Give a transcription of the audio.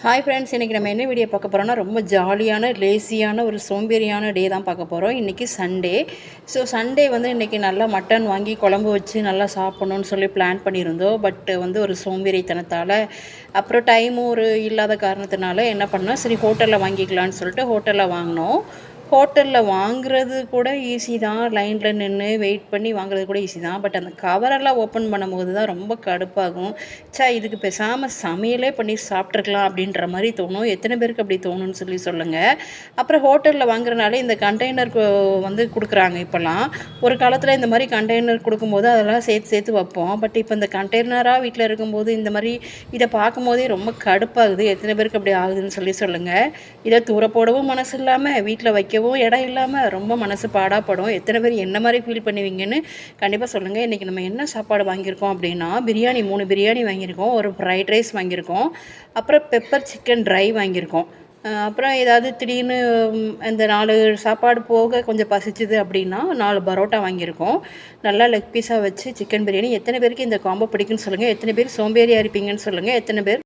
Hi friends, இன்றைக்கி நம்ம என்ன வீடியோ பார்க்க போகிறோம்னா ரொம்ப ஜாலியான லேசியான ஒரு சோம்பேறியான டே தான் பார்க்க போகிறோம். இன்றைக்கி சண்டே. ஸோ சண்டே இன்றைக்கி நல்லா மட்டன் வாங்கி குழம்பு வச்சு நல்லா சாப்பிட்ணுன்னு சொல்லி பிளான் பண்ணியிருந்தோம். பட் ஒரு சோம்பேறித்தனத்தால் அப்புறம் டைமும் ஒரு இல்லாத காரணத்தினால என்ன பண்ணோம், சரி ஹோட்டலில் வாங்கிக்கலான்னு சொல்லிட்டு ஹோட்டலில் வாங்கினோம். ஹோட்டலில் வாங்குறது கூட ஈஸி தான், லைனில் நின்று வெயிட் பண்ணி வாங்குறது கூட ஈஸி தான். பட் அந்த கவரெல்லாம் ஓப்பன் பண்ணும்போது தான் ரொம்ப கடுப்பாகும். இதுக்கு பேசாமல் சமையலே பண்ணி சாப்பிட்ருக்கலாம் அப்படின்ற மாதிரி தோணும். எத்தனை பேருக்கு அப்படி தோணுன்னு சொல்லி சொல்லுங்கள். அப்புறம் ஹோட்டலில் வாங்குறனால இந்த கண்டெய்னர் கொடுக்குறாங்க இப்போல்லாம். ஒரு காலத்தில் இந்த மாதிரி கண்டெய்னர் கொடுக்கும்போது அதெல்லாம் சேர்த்து சேர்த்து வைப்போம். பட் இப்போ இந்த கண்டெய்னராக வீட்டில் இருக்கும்போது இந்த மாதிரி இதை பார்க்கும்போதே ரொம்ப கடுப்பாகுது. எத்தனை பேருக்கு அப்படி ஆகுதுன்னு சொல்லி சொல்லுங்கள். இதை தூர போடவும் மனசு இல்லாமல் வீட்டில் வைக்கவும் இடம் இல்லாமல் ரொம்ப மனசு பாடாப்படும். எத்தனை பேர் என்ன மாதிரி ஃபீல் பண்ணுவீங்கன்னு கண்டிப்பாக சொல்லுங்கள். இன்றைக்கி நம்ம என்ன சாப்பாடு வாங்கியிருக்கோம் அப்படின்னா, பிரியாணி 3 பிரியாணி வாங்கியிருக்கோம், ஒரு ஃப்ரைட் ரைஸ் வாங்கியிருக்கோம், அப்புறம் பெப்பர் சிக்கன் ட்ரை வாங்கியிருக்கோம். அப்புறம் ஏதாவது திடீர்னு இந்த 4 சாப்பாடு போக கொஞ்சம் பசிச்சுது அப்படின்னா 4 பரோட்டா வாங்கியிருக்கோம். நல்லா லெக் பீஸாக வச்சு சிக்கன் பிரியாணி. எத்தனை பேருக்கு இந்த காம்போ பிடிக்குன்னு சொல்லுங்கள். எத்தனை பேர் சோம்பேறியாக இருப்பீங்கன்னு சொல்லுங்கள். எத்தனை பேர்